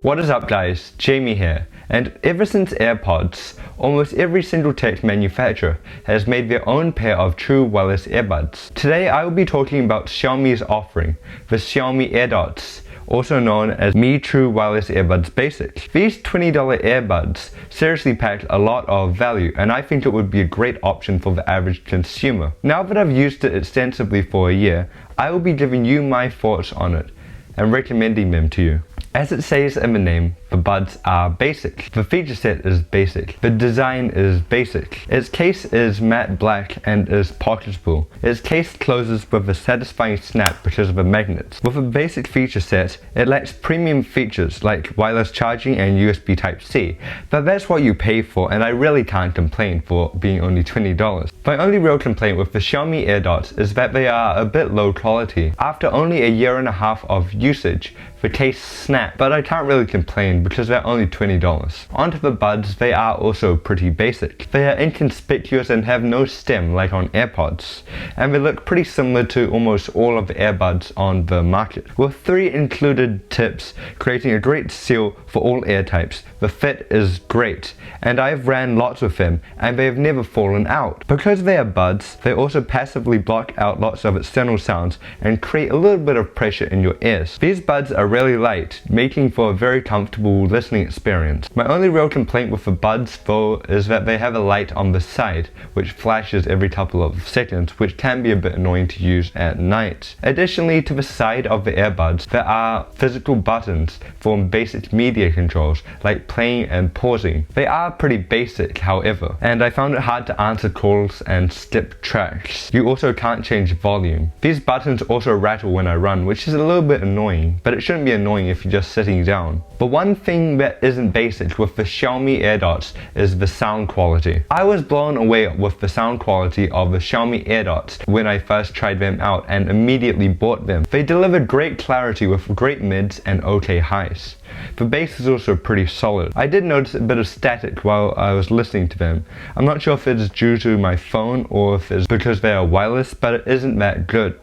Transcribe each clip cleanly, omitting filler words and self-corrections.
What is up guys, Jamie here, and ever since AirPods, almost every single tech manufacturer has made their own pair of true wireless earbuds. Today I will be talking about Xiaomi's offering, the Xiaomi AirDots, also known as Mi True Wireless Earbuds Basic. These $20 earbuds seriously pack a lot of value, and I think it would be a great option for the average consumer. Now that I've used it extensively for a year, I will be giving you my thoughts on it and recommending them to you. As it says in the name, the buds are basic. The feature set is basic. The design is basic. Its case is matte black and is pocketable. Its case closes with a satisfying snap because of the magnets. With a basic feature set, it lacks premium features like wireless charging and USB Type-C, but that's what you pay for, and I really can't complain for being only $20. My only real complaint with the Xiaomi AirDots is that they are a bit low quality. After only a year and a half of usage, the case snapped, but I can't really complain because they're only $20. Onto the buds, they are also pretty basic. They are inconspicuous and have no stem like on AirPods, and they look pretty similar to almost all of the earbuds on the market. With 3 included tips, creating a great seal for all air types, the fit is great, and I've ran lots with them, and they have never fallen out. Because they are buds, they also passively block out lots of external sounds and create a little bit of pressure in your ears. These buds are really light, making for a very comfortable listening experience. My only real complaint with the buds though is that they have a light on the side which flashes every couple of seconds, which can be a bit annoying to use at night. Additionally, to the side of the earbuds there are physical buttons for basic media controls like playing and pausing. They are pretty basic however, and I found it hard to answer calls and skip tracks. You also can't change volume. These buttons also rattle when I run, which is a little bit annoying, but it shouldn't be annoying if you're just sitting down. But one thing that isn't basic with the Xiaomi AirDots is the sound quality. I was blown away with the sound quality of the Xiaomi AirDots when I first tried them out and immediately bought them. They deliver great clarity with great mids and okay highs. The bass is also pretty solid. I did notice a bit of static while I was listening to them. I'm not sure if it is due to my phone or if it's because they are wireless, but it isn't that good.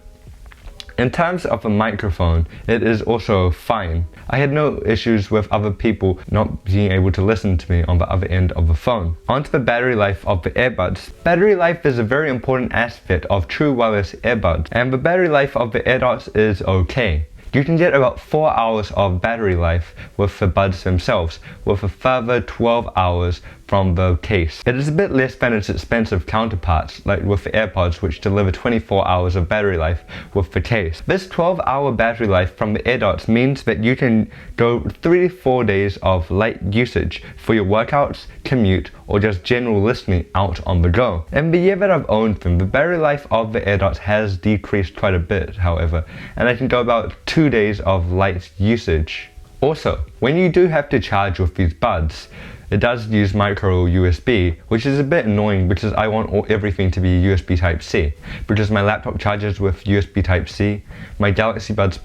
In terms of the microphone, it is also fine. I had no issues with other people not being able to listen to me on the other end of the phone. Onto the battery life of the earbuds. Battery life is a very important aspect of true wireless earbuds, and the battery life of the AirDots is okay. You can get about 4 hours of battery life with the buds themselves, with a further 12 hours from the case. It is a bit less than its expensive counterparts, like with the AirPods, which deliver 24 hours of battery life with the case. This 12-hour battery life from the AirDots means that you can go 3 to 4 days of light usage for your workouts, commute, or just general listening out on the go. In the year that I've owned them, the battery life of the AirDots has decreased quite a bit, however, and I can go about 2 days of light usage. Also, when you do have to charge with these buds, it does use micro USB, which is a bit annoying because I want everything to be USB Type-C. Because my laptop charges with USB Type-C, my Galaxy Buds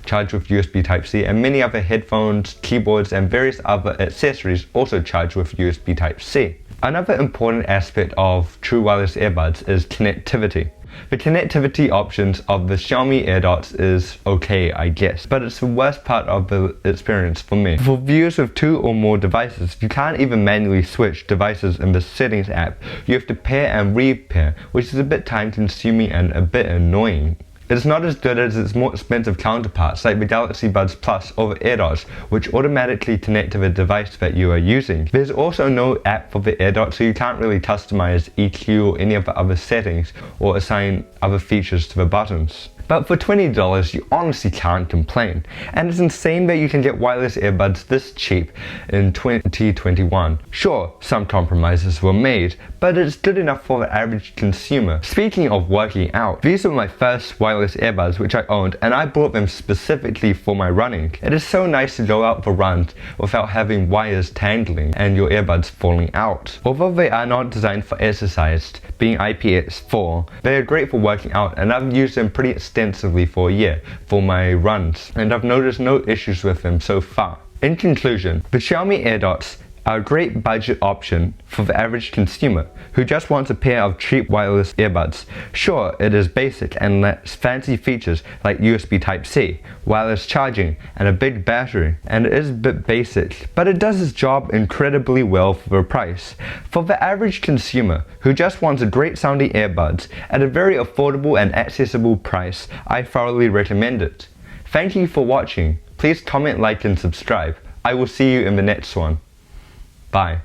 charge with USB Type-C, and many other headphones, keyboards, and various other accessories also charge with USB Type-C. Another important aspect of true wireless earbuds is connectivity. The connectivity options of the Xiaomi AirDots is okay, I guess, but it's the worst part of the experience for me. For viewers with 2 or more devices, you can't even manually switch devices in the settings app. You have to pair and repair, which is a bit time consuming and a bit annoying. It's not as good as its more expensive counterparts like the Galaxy Buds Plus or the AirDots, which automatically connect to the device that you are using. There's also no app for the AirDots, so you can't really customize EQ or any of the other settings or assign other features to the buttons. But for $20, you honestly can't complain. And it's insane that you can get wireless earbuds this cheap in 2021. Sure, some compromises were made, but it's good enough for the average consumer. Speaking of working out, these were my first wireless earbuds which I owned, and I bought them specifically for my running. It is so nice to go out for runs without having wires tangling and your earbuds falling out. Although they are not designed for exercise, being IPX4, they are great for working out, and I've used them pretty extensively for a year for my runs, and I've noticed no issues with them so far. In conclusion, the Xiaomi AirDots are a great budget option for the average consumer who just wants a pair of cheap wireless earbuds. Sure, it is basic and lacks fancy features like USB Type-C, wireless charging, and a big battery, and it is a bit basic, but it does its job incredibly well for the price. For the average consumer who just wants a great sounding earbuds at a very affordable and accessible price, I thoroughly recommend it. Thank you for watching. Please comment, like, and subscribe. I will see you in the next one. Bye.